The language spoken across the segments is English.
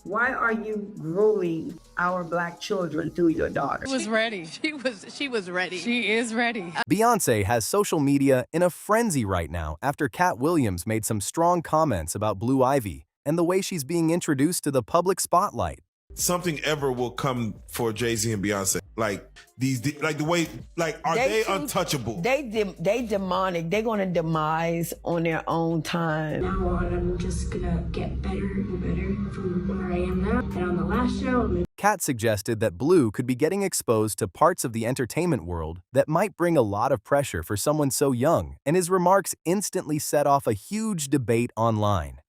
Why are you ruling our black children through your daughter? She was ready. She was ready. She is ready. Beyonce has social media in a frenzy right now after Katt Williams made some strong comments about Blue Ivy and the way she's being introduced to the public spotlight. Something ever will come for Jay-Z and Beyonce. Like like the way, like, are they untouchable? They demonic. They're gonna demise on their own time. Now on, I'm just gonna get better and better from where I am now. And on the last show, Katt suggested that Blue could be getting exposed to parts of the entertainment world that might bring a lot of pressure for someone so young, and his remarks instantly set off a huge debate online.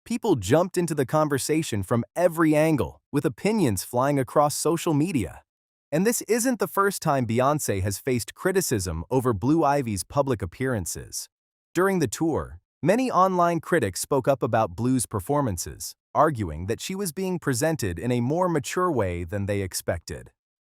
People jumped into the conversation from every angle, with opinions flying across social media. And this isn't the first time Beyonce has faced criticism over Blue Ivy's public appearances. During the tour, many online critics spoke up about Blue's performances, arguing that she was being presented in a more mature way than they expected.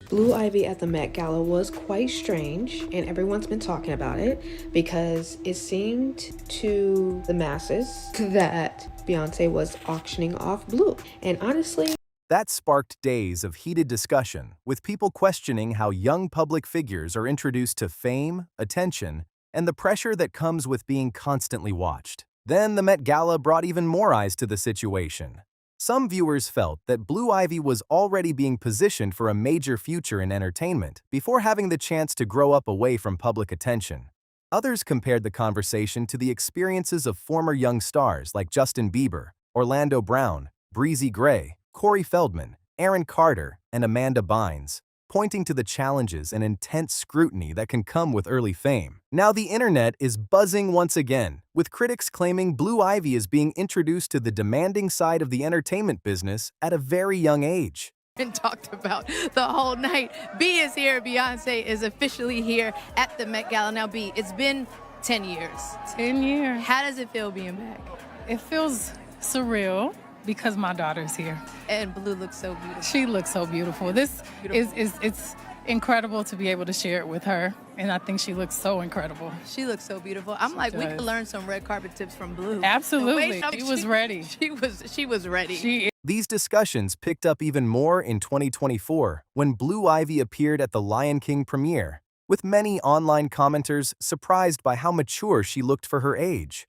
Blue Ivy at the Met Gala was quite strange, and everyone's been talking about it because it seemed to the masses that Beyonce was auctioning off Blue. And honestly, that sparked days of heated discussion, with people questioning how young public figures are introduced to fame, attention, and the pressure that comes with being constantly watched. Then the Met Gala brought even more eyes to the situation. Some viewers felt that Blue Ivy was already being positioned for a major future in entertainment before having the chance to grow up away from public attention. Others compared the conversation to the experiences of former young stars like Justin Bieber, Orlando Brown, Breezy Gray, Corey Feldman, Aaron Carter, and Amanda Bynes, pointing to the challenges and intense scrutiny that can come with early fame. Now the internet is buzzing once again, with critics claiming Blue Ivy is being introduced to the demanding side of the entertainment business at a very young age. And talked about the whole night. B is here. Beyonce is officially here at the Met Gala. Now, B, it's been 10 years. 10 years. How does it feel being back? It feels surreal because my daughter's here. And Blue looks so beautiful. She looks so beautiful. This is it's incredible to be able to share it with her, and I think she looks so incredible. She looks so beautiful. I'm like, we could learn some red carpet tips from Blue. Absolutely. She was ready. She was ready. These discussions picked up even more in 2024 when Blue Ivy appeared at the Lion King premiere, with many online commenters surprised by how mature she looked for her age.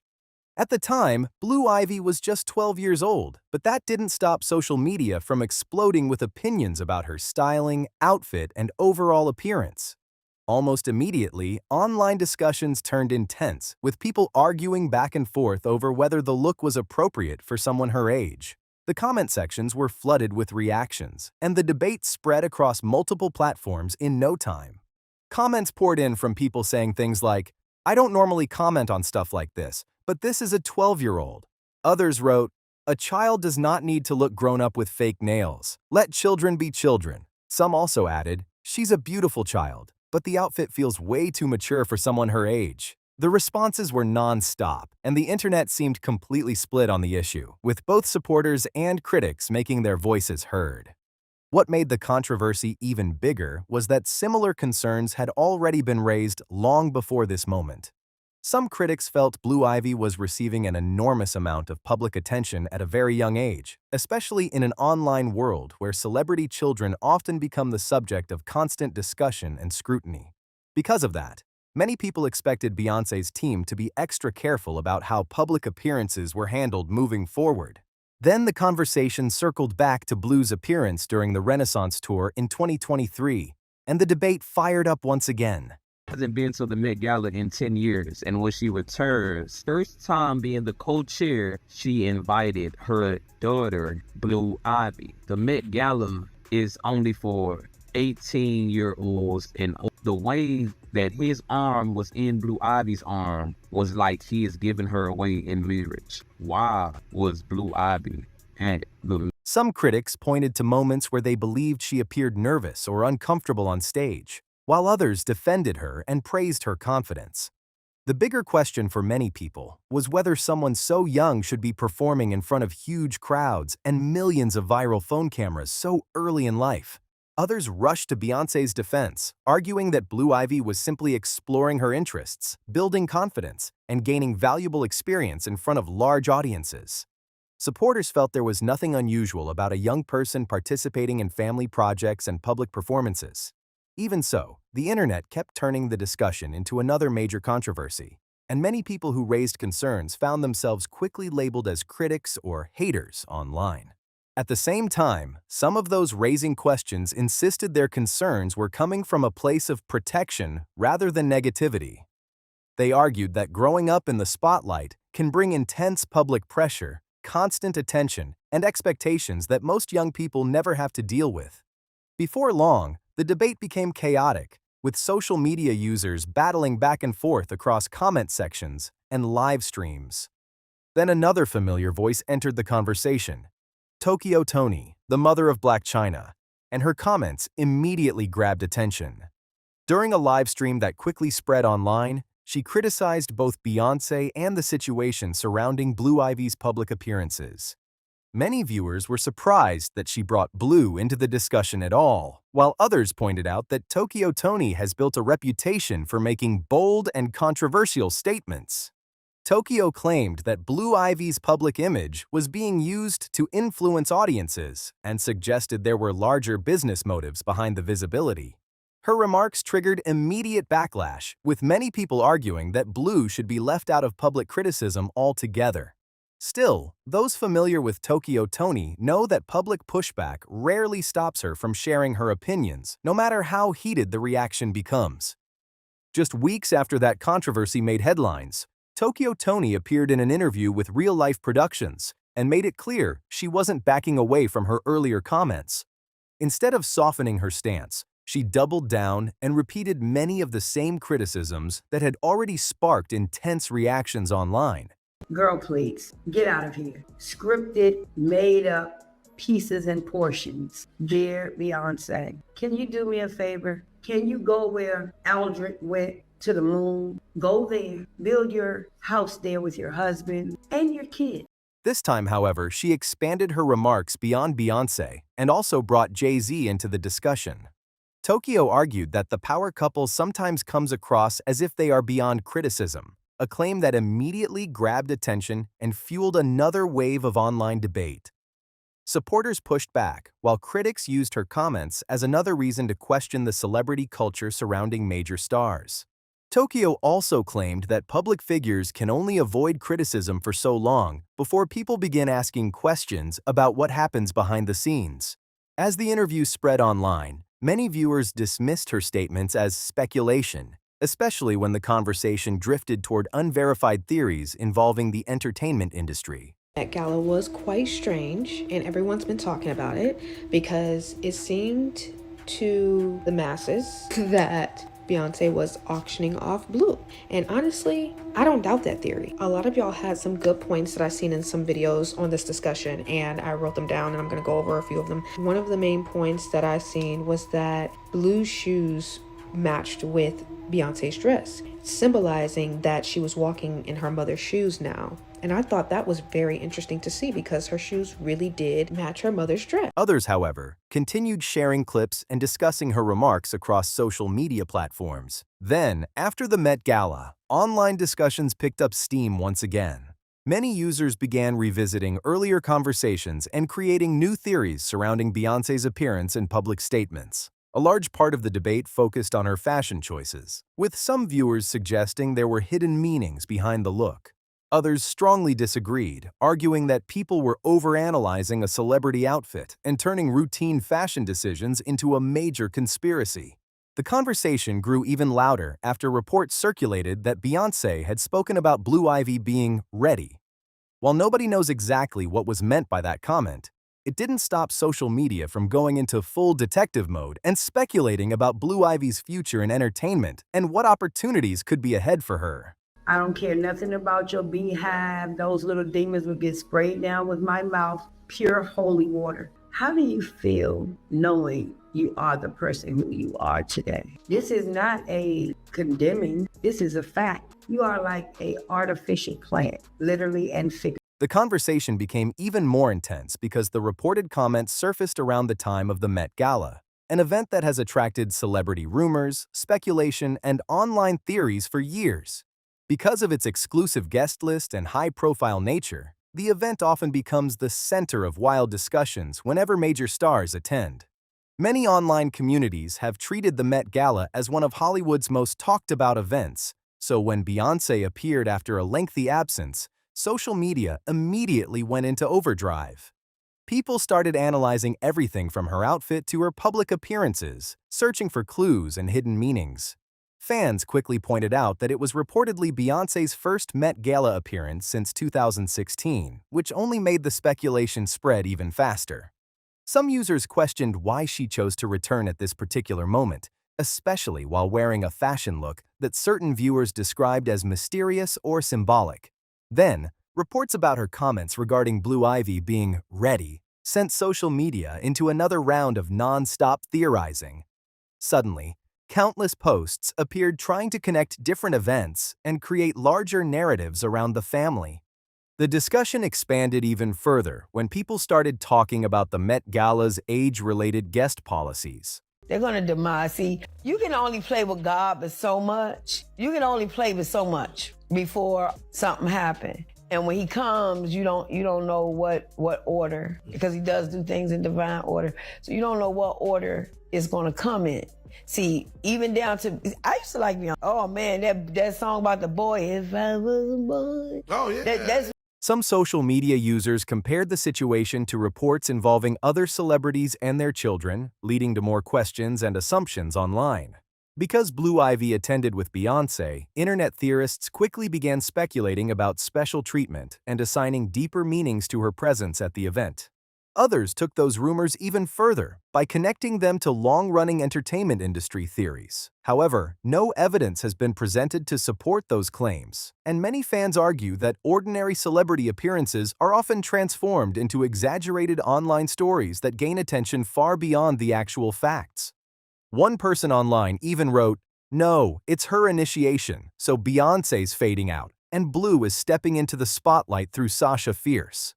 At the time, Blue Ivy was just 12 years old, but that didn't stop social media from exploding with opinions about her styling, outfit, and overall appearance. Almost immediately, online discussions turned intense, with people arguing back and forth over whether the look was appropriate for someone her age. The comment sections were flooded with reactions, and the debate spread across multiple platforms in no time. Comments poured in from people saying things like, "I don't normally comment on stuff like this, but this is a 12-year-old. Others wrote, "A child does not need to look grown up with fake nails. Let children be children." Some also added, "She's a beautiful child, but the outfit feels way too mature for someone her age." The responses were non-stop, and the internet seemed completely split on the issue, with both supporters and critics making their voices heard. What made the controversy even bigger was that similar concerns had already been raised long before this moment. Some critics felt Blue Ivy was receiving an enormous amount of public attention at a very young age, especially in an online world where celebrity children often become the subject of constant discussion and scrutiny. Because of that, many people expected Beyonce's team to be extra careful about how public appearances were handled moving forward. Then the conversation circled back to Blue's appearance during the Renaissance Tour in 2023, and the debate fired up once again. Hasn't been to the Met Gala in 10 years, and when she returns, first time being the co-chair, she invited her daughter, Blue Ivy. The Met Gala is only for 18-year-olds, and the way that his arm was in Blue Ivy's arm was like he is giving her away in marriage. Why was Blue Ivy at the... Some critics pointed to moments where they believed she appeared nervous or uncomfortable on stage, while others defended her and praised her confidence. The bigger question for many people was whether someone so young should be performing in front of huge crowds and millions of viral phone cameras so early in life. Others rushed to Beyonce's defense, arguing that Blue Ivy was simply exploring her interests, building confidence, and gaining valuable experience in front of large audiences. Supporters felt there was nothing unusual about a young person participating in family projects and public performances. Even so, the internet kept turning the discussion into another major controversy, and many people who raised concerns found themselves quickly labeled as critics or haters online. At the same time, some of those raising questions insisted their concerns were coming from a place of protection rather than negativity. They argued that growing up in the spotlight can bring intense public pressure, constant attention, and expectations that most young people never have to deal with. Before long, the debate became chaotic, with social media users battling back and forth across comment sections and live streams. Then another familiar voice entered the conversation: Toni, the mother of Black China, and her comments immediately grabbed attention. During a live stream that quickly spread online, she criticized both Beyonce and the situation surrounding Blue Ivy's public appearances. Many viewers were surprised that she brought Blue into the discussion at all, while others pointed out that Toni has built a reputation for making bold and controversial statements. Tokyo claimed that Blue Ivy's public image was being used to influence audiences and suggested there were larger business motives behind the visibility. Her remarks triggered immediate backlash, with many people arguing that Blue should be left out of public criticism altogether. Still, those familiar with Toni know that public pushback rarely stops her from sharing her opinions, no matter how heated the reaction becomes. Just weeks after that controversy made headlines, Toni appeared in an interview with Real Life Productions and made it clear she wasn't backing away from her earlier comments. Instead of softening her stance, she doubled down and repeated many of the same criticisms that had already sparked intense reactions online. Girl, please, get out of here. Scripted, made up pieces and portions. Dear Beyonce, can you do me a favor? Can you go where Aldrich went to the moon? Go there, build your house there with your husband and your kid. This time, however, she expanded her remarks beyond Beyonce and also brought Jay-Z into the discussion. Tokyo argued that the power couple sometimes comes across as if they are beyond criticism, a claim that immediately grabbed attention and fueled another wave of online debate. Supporters pushed back, while critics used her comments as another reason to question the celebrity culture surrounding major stars. Tokyo also claimed that public figures can only avoid criticism for so long before people begin asking questions about what happens behind the scenes. As the interview spread online, many viewers dismissed her statements as speculation, especially when the conversation drifted toward unverified theories involving the entertainment industry. That Gala was quite strange, and everyone's been talking about it because it seemed to the masses that Beyonce was auctioning off Blue. And honestly, I don't doubt that theory. A lot of y'all had some good points that I've seen in some videos on this discussion, and I wrote them down and I'm gonna go over a few of them. One of the main points that I seen was that Blue's shoes matched with Beyonce's dress, symbolizing that she was walking in her mother's shoes now. And I thought that was very interesting to see because her shoes really did match her mother's dress. Others, however, continued sharing clips and discussing her remarks across social media platforms. Then, after the Met Gala, online discussions picked up steam once again. Many users began revisiting earlier conversations and creating new theories surrounding Beyonce's appearance and public statements. A large part of the debate focused on her fashion choices, with some viewers suggesting there were hidden meanings behind the look. Others strongly disagreed, arguing that people were overanalyzing a celebrity outfit and turning routine fashion decisions into a major conspiracy. The conversation grew even louder after reports circulated that Beyonce had spoken about Blue Ivy being ready. While nobody knows exactly what was meant by that comment, it didn't stop social media from going into full detective mode and speculating about Blue Ivy's future in entertainment and what opportunities could be ahead for her. I don't care nothing about your beehive. Those little demons will get sprayed down with my mouth. Pure holy water. How do you feel knowing you are the person who you are today? This is not a condemning. This is a fact. You are like an artificial plant, literally and figuratively. The conversation became even more intense because the reported comments surfaced around the time of the Met Gala, an event that has attracted celebrity rumors, speculation, and online theories for years. Because of its exclusive guest list and high-profile nature, the event often becomes the center of wild discussions whenever major stars attend. Many online communities have treated the Met Gala as one of Hollywood's most talked-about events, so when Beyonce appeared after a lengthy absence, social media immediately went into overdrive. People started analyzing everything from her outfit to her public appearances, searching for clues and hidden meanings. Fans quickly pointed out that it was reportedly Beyoncé's first Met Gala appearance since 2016, which only made the speculation spread even faster. Some users questioned why she chose to return at this particular moment, especially while wearing a fashion look that certain viewers described as mysterious or symbolic. Then, reports about her comments regarding Blue Ivy being ready sent social media into another round of non-stop theorizing. Suddenly, countless posts appeared trying to connect different events and create larger narratives around the family. The discussion expanded even further when people started talking about the Met Gala's age-related guest policies. They're going to demise. See, you can only play with God but so much. You can only play with so much before something happens. And when he comes, you don't know what order, because he does do things in divine order. So you don't know what order it's going to come in. See, even down to, I used to like Beyonce. Oh man, that song about the boy, if I was a boy. Oh yeah. That's Some social media users compared the situation to reports involving other celebrities and their children, leading to more questions and assumptions online. Because Blue Ivy attended with Beyonce, internet theorists quickly began speculating about special treatment and assigning deeper meanings to her presence at the event. Others took those rumors even further by connecting them to long-running entertainment industry theories. However, no evidence has been presented to support those claims, and many fans argue that ordinary celebrity appearances are often transformed into exaggerated online stories that gain attention far beyond the actual facts. One person online even wrote, "No, it's her initiation, so Beyoncé's fading out, and Blue is stepping into the spotlight through Sasha Fierce."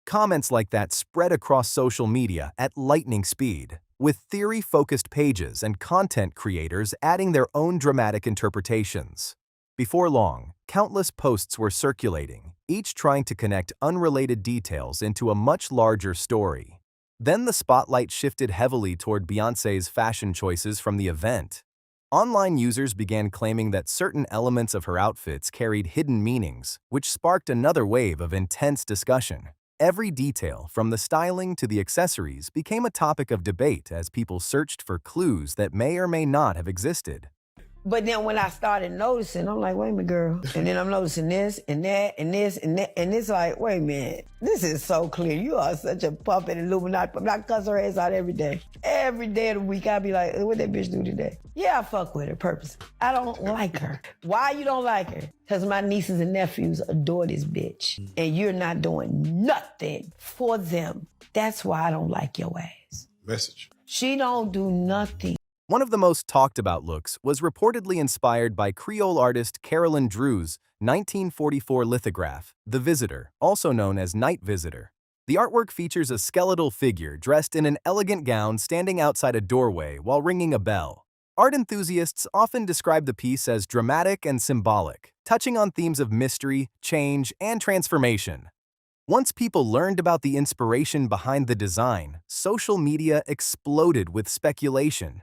Comments like that spread across social media at lightning speed, with theory-focused pages and content creators adding their own dramatic interpretations. Before long, countless posts were circulating, each trying to connect unrelated details into a much larger story. Then the spotlight shifted heavily toward Beyoncé's fashion choices from the event. Online users began claiming that certain elements of her outfits carried hidden meanings, which sparked another wave of intense discussion. Every detail, from the styling to the accessories, became a topic of debate as people searched for clues that may or may not have existed. But then when I started noticing, I'm like, wait a minute, girl. And then I'm noticing this and that and this and that. And it's like, wait a minute, this is so clear. You are such a puppet Illuminati. But I cuss her ass out every day. Every day of the week, I be like, what that bitch do today? Yeah, I fuck with her, purpose. I don't like her. Why you don't like her? Because my nieces and nephews adore this bitch. And you're not doing nothing for them. That's why I don't like your ass. Message. She don't do nothing. One of the most talked about looks was reportedly inspired by Creole artist Carolyn Drew's 1944 lithograph, The Visitor, also known as Night Visitor. The artwork features a skeletal figure dressed in an elegant gown standing outside a doorway while ringing a bell. Art enthusiasts often describe the piece as dramatic and symbolic, touching on themes of mystery, change, and transformation. Once people learned about the inspiration behind the design, social media exploded with speculation.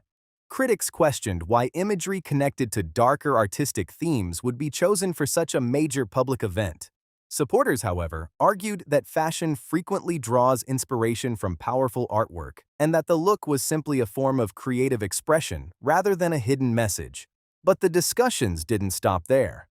Critics questioned why imagery connected to darker artistic themes would be chosen for such a major public event. Supporters, however, argued that fashion frequently draws inspiration from powerful artwork and that the look was simply a form of creative expression rather than a hidden message. But the discussions didn't stop there.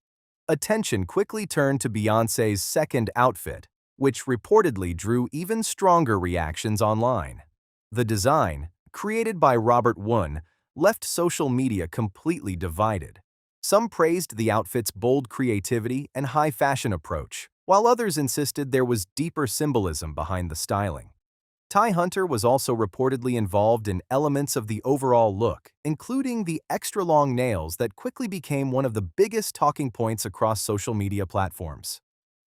Attention quickly turned to Beyoncé's second outfit, which reportedly drew even stronger reactions online. The design, created by Robert Wunn, left social media completely divided. Some praised the outfit's bold creativity and high fashion approach, while others insisted there was deeper symbolism behind the styling. Ty Hunter was also reportedly involved in elements of the overall look, including the extra-long nails that quickly became one of the biggest talking points across social media platforms.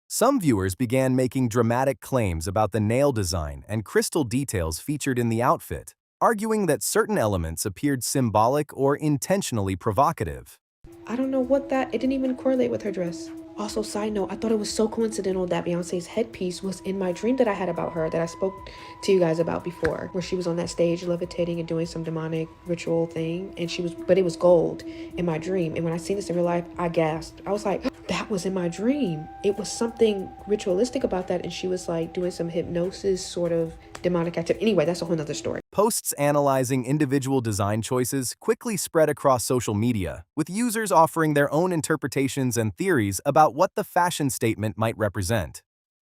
Some viewers began making dramatic claims about the nail design and crystal details featured in the outfit, arguing that certain elements appeared symbolic or intentionally provocative. I don't know what it didn't even correlate with her dress. Also, side note, I thought it was so coincidental that Beyonce's headpiece was in my dream that I had about her, that I spoke to you guys about before, where she was on that stage levitating and doing some demonic ritual thing, and but it was gold in my dream. And when I seen this in real life, I gasped. I was like, that was in my dream. It was something ritualistic about that, and she was like doing some hypnosis sort of demonic activity. Anyway, that's a whole nother story. Posts analyzing individual design choices quickly spread across social media, with users offering their own interpretations and theories about what the fashion statement might represent.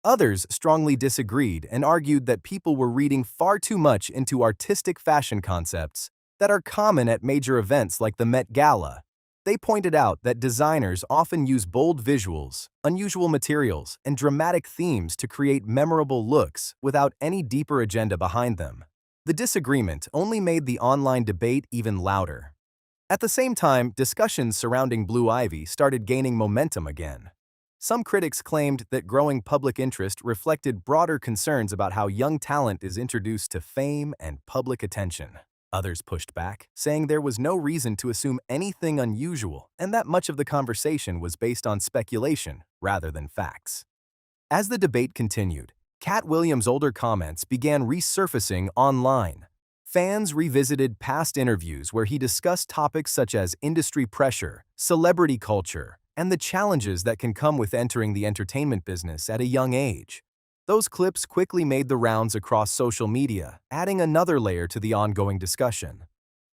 Others strongly disagreed and argued that people were reading far too much into artistic fashion concepts that are common at major events like the Met Gala. They pointed out that designers often use bold visuals, unusual materials, and dramatic themes to create memorable looks without any deeper agenda behind them. The disagreement only made the online debate even louder. At the same time, discussions surrounding Blue Ivy started gaining momentum again. Some critics claimed that growing public interest reflected broader concerns about how young talent is introduced to fame and public attention. Others pushed back, saying there was no reason to assume anything unusual and that much of the conversation was based on speculation rather than facts. As the debate continued, Katt Williams' older comments began resurfacing online. Fans revisited past interviews where he discussed topics such as industry pressure, celebrity culture, and the challenges that can come with entering the entertainment business at a young age. Those clips quickly made the rounds across social media, adding another layer to the ongoing discussion.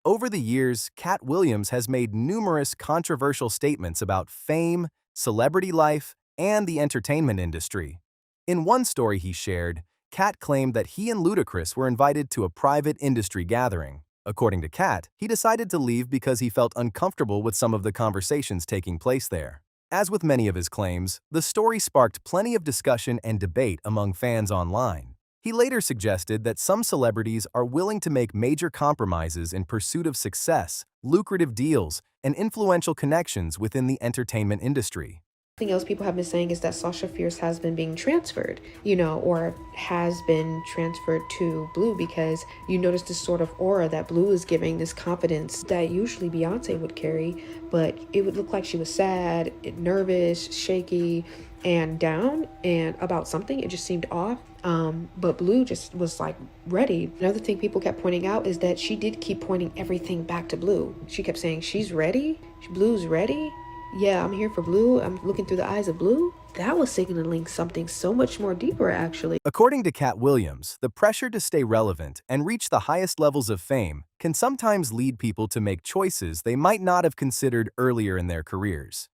Over the years, Katt Williams has made numerous controversial statements about fame, celebrity life, and the entertainment industry. In one story he shared, Katt claimed that he and Ludacris were invited to a private industry gathering. According to Katt, he decided to leave because he felt uncomfortable with some of the conversations taking place there. As with many of his claims, the story sparked plenty of discussion and debate among fans online. He later suggested that some celebrities are willing to make major compromises in pursuit of success, lucrative deals, and influential connections within the entertainment industry. Something else people have been saying is that Sasha Fierce has been being transferred, or has been transferred to Blue, because you notice this sort of aura that Blue is giving, this confidence that usually Beyonce would carry, but it would look like she was sad, nervous, shaky, and down and about something. It just seemed off. But Blue just was like ready. Another thing people kept pointing out is that she did keep pointing everything back to Blue. She kept saying, she's ready, Blue's ready. Yeah, I'm here for Blue. I'm looking through the eyes of Blue. That was signaling something so much more deeper, actually. According to Katt Williams, the pressure to stay relevant and reach the highest levels of fame can sometimes lead people to make choices they might not have considered earlier in their careers.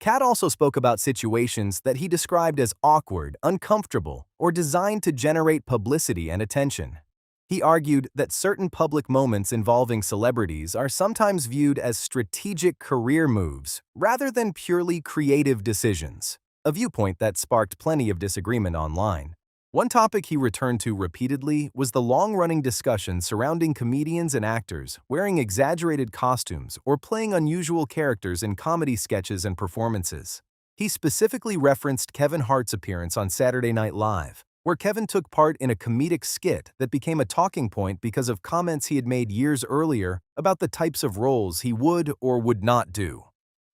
Katt also spoke about situations that he described as awkward, uncomfortable, or designed to generate publicity and attention. He argued that certain public moments involving celebrities are sometimes viewed as strategic career moves rather than purely creative decisions, a viewpoint that sparked plenty of disagreement online. One topic he returned to repeatedly was the long-running discussion surrounding comedians and actors wearing exaggerated costumes or playing unusual characters in comedy sketches and performances. He specifically referenced Kevin Hart's appearance on Saturday Night Live, where Kevin took part in a comedic skit that became a talking point because of comments he had made years earlier about the types of roles he would or would not do.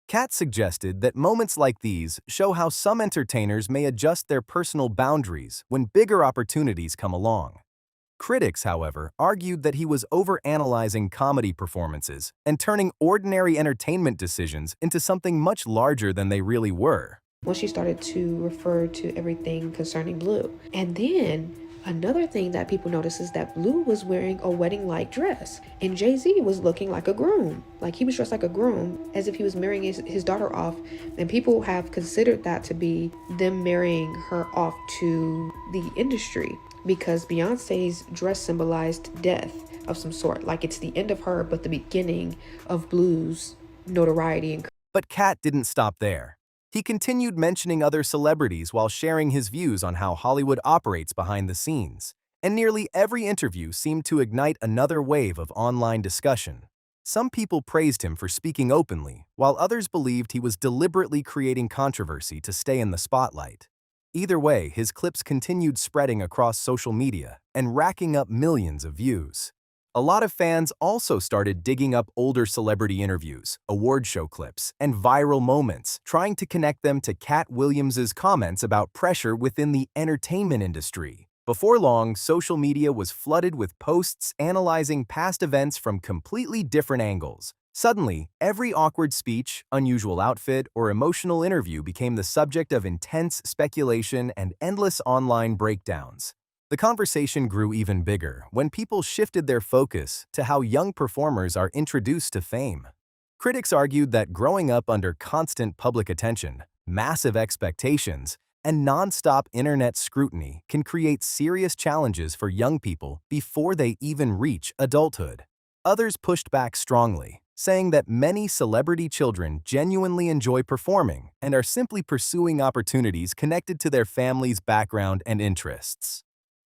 Katt suggested that moments like these show how some entertainers may adjust their personal boundaries when bigger opportunities come along. Critics, however, argued that he was overanalyzing comedy performances and turning ordinary entertainment decisions into something much larger than they really were. When she started to refer to everything concerning Blue. And then another thing that people noticed is that Blue was wearing a wedding-like dress, and Jay-Z was looking like a groom. Like, he was dressed like a groom, as if he was marrying his daughter off. And people have considered that to be them marrying her off to the industry, because Beyonce's dress symbolized death of some sort. Like, it's the end of her, but the beginning of Blue's notoriety. But Katt didn't stop there. He continued mentioning other celebrities while sharing his views on how Hollywood operates behind the scenes, and nearly every interview seemed to ignite another wave of online discussion. Some people praised him for speaking openly, while others believed he was deliberately creating controversy to stay in the spotlight. Either way, his clips continued spreading across social media and racking up millions of views. A lot of fans also started digging up older celebrity interviews, award show clips, and viral moments, trying to connect them to Katt Williams's comments about pressure within the entertainment industry. Before long, social media was flooded with posts analyzing past events from completely different angles. Suddenly, every awkward speech, unusual outfit, or emotional interview became the subject of intense speculation and endless online breakdowns. The conversation grew even bigger when people shifted their focus to how young performers are introduced to fame. Critics argued that growing up under constant public attention, massive expectations, and non-stop internet scrutiny can create serious challenges for young people before they even reach adulthood. Others pushed back strongly, saying that many celebrity children genuinely enjoy performing and are simply pursuing opportunities connected to their family's background and interests.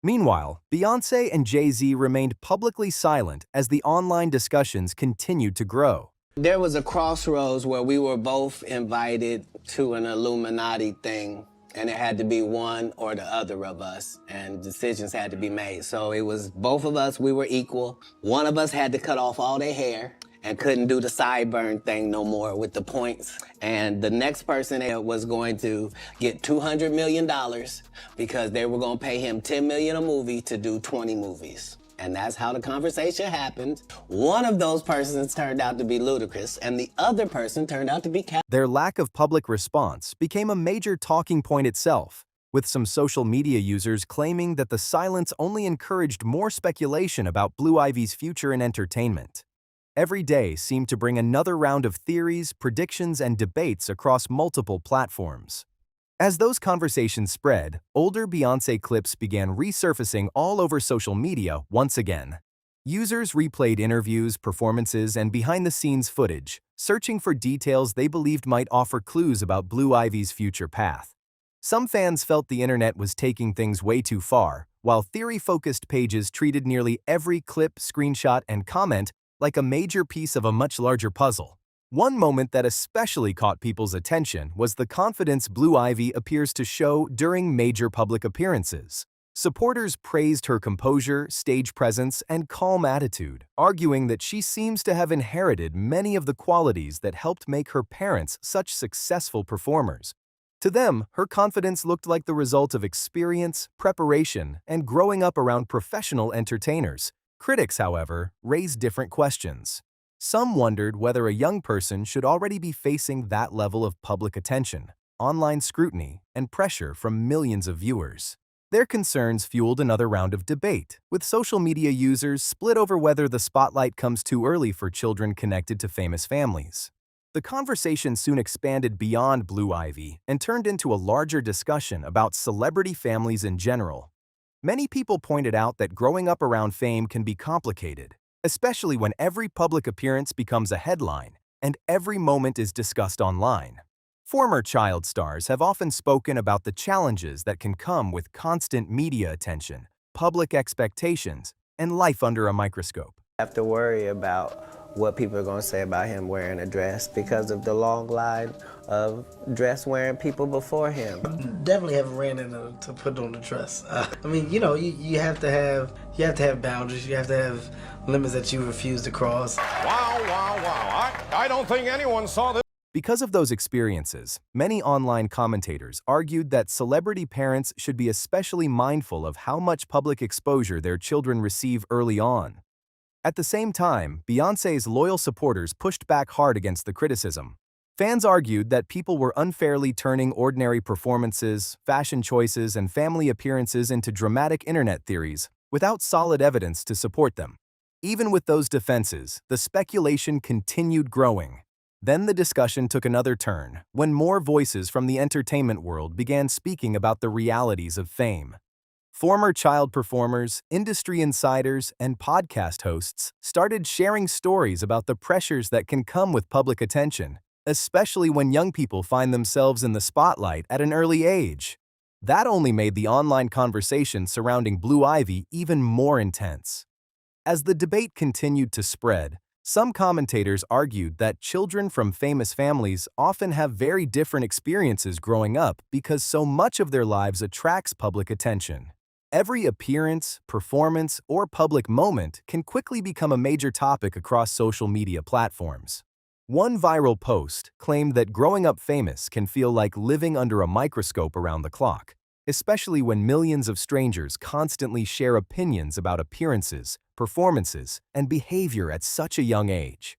Meanwhile, Beyonce and Jay-Z remained publicly silent as the online discussions continued to grow. There was a crossroads where we were both invited to an Illuminati thing, and it had to be one or the other of us, and decisions had to be made. So it was both of us, we were equal. One of us had to cut off all their hair and couldn't do the sideburn thing no more with the points. And the next person was going to get $200 million because they were gonna pay him $10 million a movie to do 20 movies. And that's how the conversation happened. One of those persons turned out to be Ludacris, and the other person turned out to be Katt. Their lack of public response became a major talking point itself, with some social media users claiming that the silence only encouraged more speculation about Blue Ivy's future in entertainment. Every day seemed to bring another round of theories, predictions, and debates across multiple platforms. As those conversations spread, older Beyonce clips began resurfacing all over social media once again. Users replayed interviews, performances, and behind-the-scenes footage, searching for details they believed might offer clues about Blue Ivy's future path. Some fans felt the internet was taking things way too far, while theory-focused pages treated nearly every clip, screenshot, and comment like a major piece of a much larger puzzle. One moment that especially caught people's attention was the confidence Blue Ivy appears to show during major public appearances. Supporters praised her composure, stage presence, and calm attitude, arguing that she seems to have inherited many of the qualities that helped make her parents such successful performers. To them, her confidence looked like the result of experience, preparation, and growing up around professional entertainers. Critics, however, raised different questions. Some wondered whether a young person should already be facing that level of public attention, online scrutiny, and pressure from millions of viewers. Their concerns fueled another round of debate, with social media users split over whether the spotlight comes too early for children connected to famous families. The conversation soon expanded beyond Blue Ivy and turned into a larger discussion about celebrity families in general. Many people pointed out that growing up around fame can be complicated, especially when every public appearance becomes a headline and every moment is discussed online. Former child stars have often spoken about the challenges that can come with constant media attention, public expectations, and life under a microscope. I have to worry about what people are going to say about him wearing a dress because of the long line of dress-wearing people before him. Definitely haven't ran into to put on the dress. I mean, you know, you have to have boundaries. You have to have limits that you refuse to cross. Wow. I don't think anyone saw this. Because of those experiences, many online commentators argued that celebrity parents should be especially mindful of how much public exposure their children receive early on. At the same time, Beyoncé's loyal supporters pushed back hard against the criticism. Fans argued that people were unfairly turning ordinary performances, fashion choices, and family appearances into dramatic internet theories without solid evidence to support them. Even with those defenses, the speculation continued growing. Then the discussion took another turn when more voices from the entertainment world began speaking about the realities of fame. Former child performers, industry insiders, and podcast hosts started sharing stories about the pressures that can come with public attention, especially when young people find themselves in the spotlight at an early age. That only made the online conversation surrounding Blue Ivy even more intense. As the debate continued to spread, some commentators argued that children from famous families often have very different experiences growing up because so much of their lives attracts public attention. Every appearance, performance, or public moment can quickly become a major topic across social media platforms. One viral post claimed that growing up famous can feel like living under a microscope around the clock, especially when millions of strangers constantly share opinions about appearances, performances, and behavior at such a young age.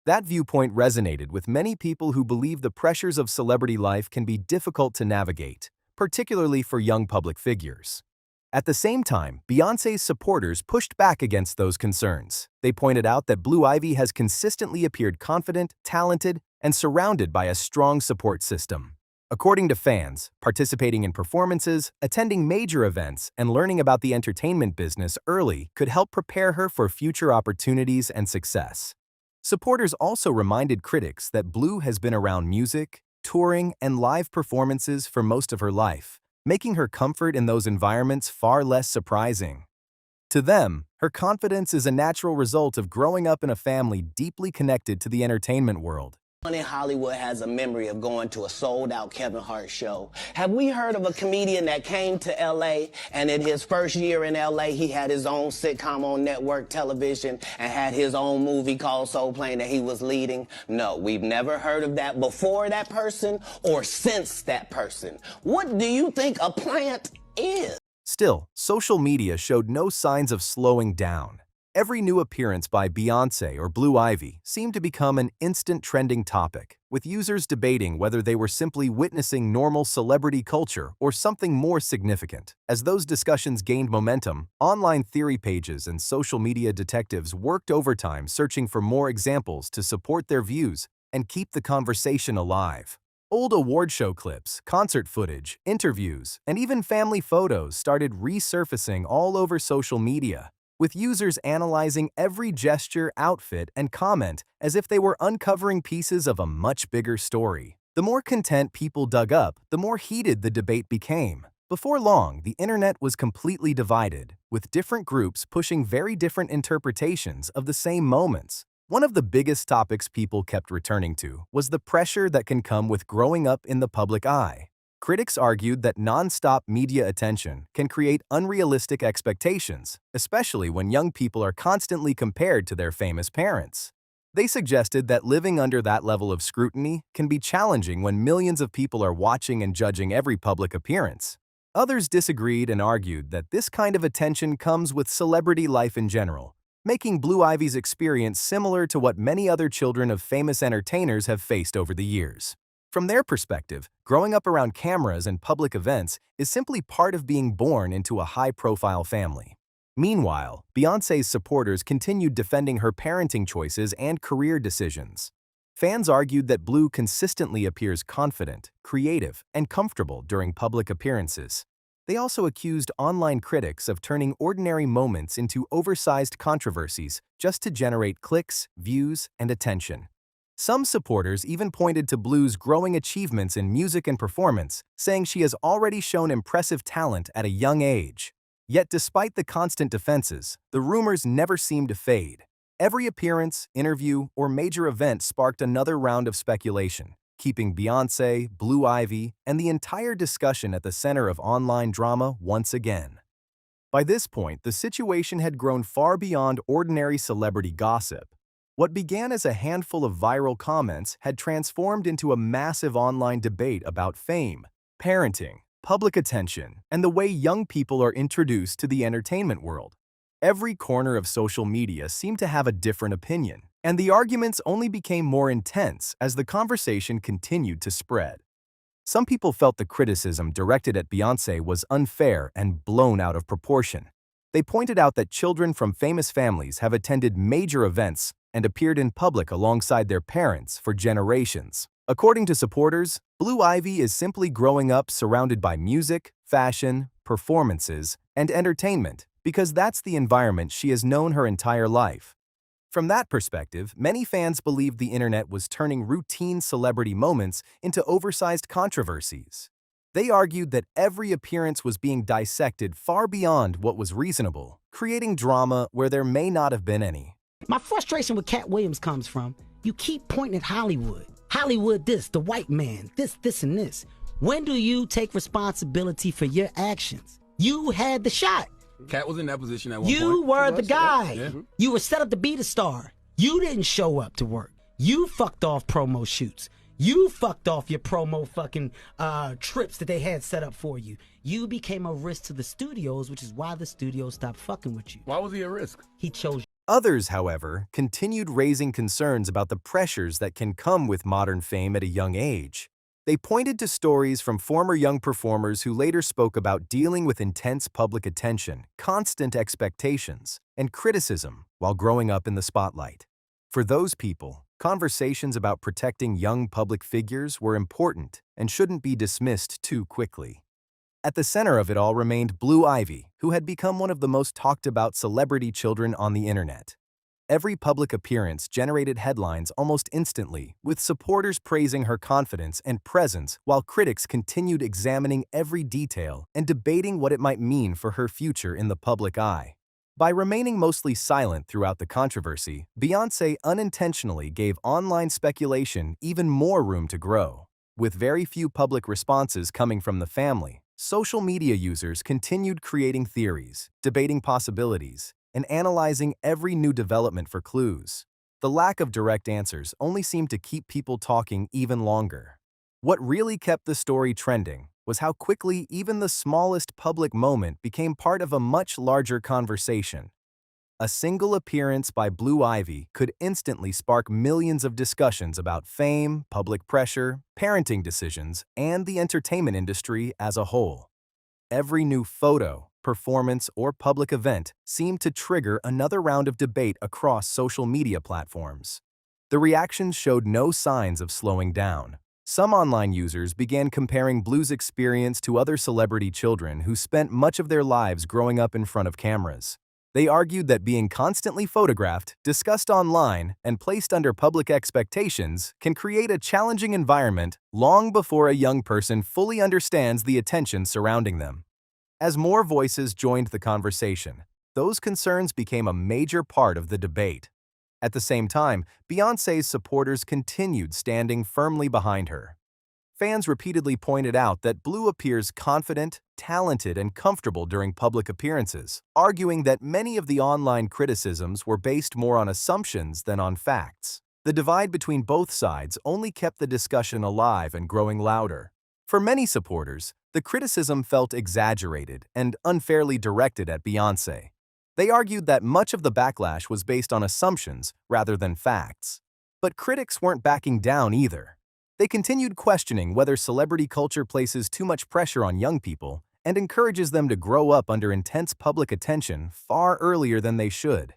That viewpoint resonated with many people who believe the pressures of celebrity life can be difficult to navigate, particularly for young public figures. At the same time, Beyoncé's supporters pushed back against those concerns. They pointed out that Blue Ivy has consistently appeared confident, talented, and surrounded by a strong support system. According to fans, participating in performances, attending major events, and learning about the entertainment business early could help prepare her for future opportunities and success. Supporters also reminded critics that Blue has been around music, touring, and live performances for most of her life, making her comfort in those environments far less surprising. To them, her confidence is a natural result of growing up in a family deeply connected to the entertainment world. Everyone in Hollywood has a memory of going to a sold-out Kevin Hart show. Have we heard of a comedian that came to L.A. and in his first year in L.A. he had his own sitcom on network television and had his own movie called Soul Plane that he was leading? No, we've never heard of that before that person or since that person. What do you think a plant is? Still, social media showed no signs of slowing down. Every new appearance by Beyoncé or Blue Ivy seemed to become an instant trending topic, with users debating whether they were simply witnessing normal celebrity culture or something more significant. As those discussions gained momentum, online theory pages and social media detectives worked overtime searching for more examples to support their views and keep the conversation alive. Old award show clips, concert footage, interviews, and even family photos started resurfacing all over social media, with users analyzing every gesture, outfit, and comment as if they were uncovering pieces of a much bigger story. The more content people dug up, the more heated the debate became. Before long, the internet was completely divided, with different groups pushing very different interpretations of the same moments. One of the biggest topics people kept returning to was the pressure that can come with growing up in the public eye. Critics argued that non-stop media attention can create unrealistic expectations, especially when young people are constantly compared to their famous parents. They suggested that living under that level of scrutiny can be challenging when millions of people are watching and judging every public appearance. Others disagreed and argued that this kind of attention comes with celebrity life in general, making Blue Ivy's experience similar to what many other children of famous entertainers have faced over the years. From their perspective, growing up around cameras and public events is simply part of being born into a high-profile family. Meanwhile, Beyoncé's supporters continued defending her parenting choices and career decisions. Fans argued that Blue consistently appears confident, creative, and comfortable during public appearances. They also accused online critics of turning ordinary moments into oversized controversies just to generate clicks, views, and attention. Some supporters even pointed to Blue's growing achievements in music and performance, saying she has already shown impressive talent at a young age. Yet despite the constant defenses, the rumors never seemed to fade. Every appearance, interview, or major event sparked another round of speculation, keeping Beyoncé, Blue Ivy, and the entire discussion at the center of online drama once again. By this point, the situation had grown far beyond ordinary celebrity gossip. What began as a handful of viral comments had transformed into a massive online debate about fame, parenting, public attention, and the way young people are introduced to the entertainment world. Every corner of social media seemed to have a different opinion, and the arguments only became more intense as the conversation continued to spread. Some people felt the criticism directed at Beyoncé was unfair and blown out of proportion. They pointed out that children from famous families have attended major events and appeared in public alongside their parents for generations. According to supporters, Blue Ivy is simply growing up surrounded by music, fashion, performances, and entertainment because that's the environment she has known her entire life. From that perspective, many fans believed the internet was turning routine celebrity moments into oversized controversies. They argued that every appearance was being dissected far beyond what was reasonable, creating drama where there may not have been any. My frustration with Katt Williams comes from, you keep pointing at Hollywood. Hollywood this, the white man, this, and this. When do you take responsibility for your actions? You had the shot. Katt was in that position at one point. You were the guy. Yeah. You were set up to be the star. You didn't show up to work. You fucked off promo shoots. You fucked off your promo fucking trips that they had set up for you. You became a risk to the studios, which is why the studios stopped fucking with you. Why was he a risk? He chose. Others, however, continued raising concerns about the pressures that can come with modern fame at a young age. They pointed to stories from former young performers who later spoke about dealing with intense public attention, constant expectations, and criticism while growing up in the spotlight. For those people, conversations about protecting young public figures were important and shouldn't be dismissed too quickly. At the center of it all remained Blue Ivy, who had become one of the most talked-about celebrity children on the internet. Every public appearance generated headlines almost instantly, with supporters praising her confidence and presence while critics continued examining every detail and debating what it might mean for her future in the public eye. By remaining mostly silent throughout the controversy, Beyonce unintentionally gave online speculation even more room to grow. With very few public responses coming from the family, social media users continued creating theories, debating possibilities, and analyzing every new development for clues. The lack of direct answers only seemed to keep people talking even longer. What really kept the story trending was how quickly even the smallest public moment became part of a much larger conversation. A single appearance by Blue Ivy could instantly spark millions of discussions about fame, public pressure, parenting decisions, and the entertainment industry as a whole. Every new photo, performance, or public event seemed to trigger another round of debate across social media platforms. The reactions showed no signs of slowing down. Some online users began comparing Blue's experience to other celebrity children who spent much of their lives growing up in front of cameras. They argued that being constantly photographed, discussed online, and placed under public expectations can create a challenging environment long before a young person fully understands the attention surrounding them. As more voices joined the conversation, those concerns became a major part of the debate. At the same time, Beyoncé's supporters continued standing firmly behind her. Fans repeatedly pointed out that Blue appears confident, talented, and comfortable during public appearances, arguing that many of the online criticisms were based more on assumptions than on facts. The divide between both sides only kept the discussion alive and growing louder. For many supporters, the criticism felt exaggerated and unfairly directed at Beyoncé. They argued that much of the backlash was based on assumptions rather than facts. But critics weren't backing down either. They continued questioning whether celebrity culture places too much pressure on young people and encourages them to grow up under intense public attention far earlier than they should.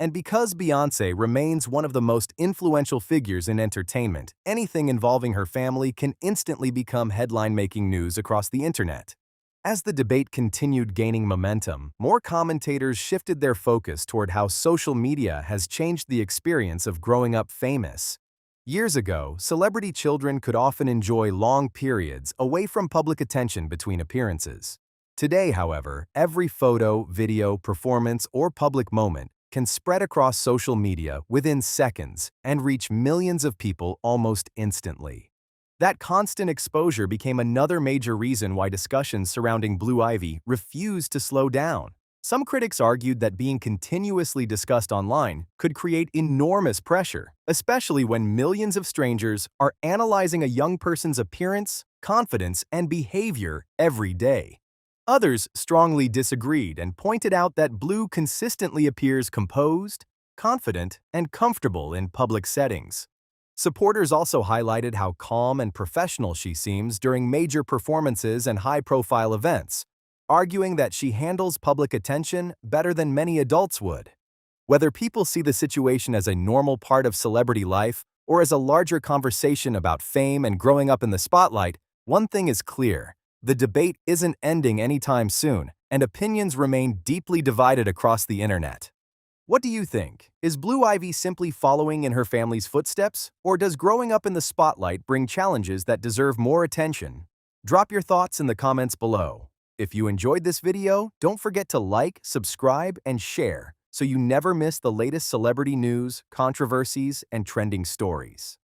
And because Beyoncé remains one of the most influential figures in entertainment, anything involving her family can instantly become headline-making news across the internet. As the debate continued gaining momentum, more commentators shifted their focus toward how social media has changed the experience of growing up famous. Years ago, celebrity children could often enjoy long periods away from public attention between appearances. Today, however, every photo, video, performance, or public moment can spread across social media within seconds and reach millions of people almost instantly. That constant exposure became another major reason why discussions surrounding Blue Ivy refused to slow down. Some critics argued that being continuously discussed online could create enormous pressure, especially when millions of strangers are analyzing a young person's appearance, confidence, and behavior every day. Others strongly disagreed and pointed out that Blue consistently appears composed, confident, and comfortable in public settings. Supporters also highlighted how calm and professional she seems during major performances and high-profile events, arguing that she handles public attention better than many adults would. Whether people see the situation as a normal part of celebrity life or as a larger conversation about fame and growing up in the spotlight, one thing is clear: the debate isn't ending anytime soon, and opinions remain deeply divided across the internet. What do you think? Is Blue Ivy simply following in her family's footsteps, or does growing up in the spotlight bring challenges that deserve more attention? Drop your thoughts in the comments below. If you enjoyed this video, don't forget to like, subscribe, and share so you never miss the latest celebrity news, controversies, and trending stories.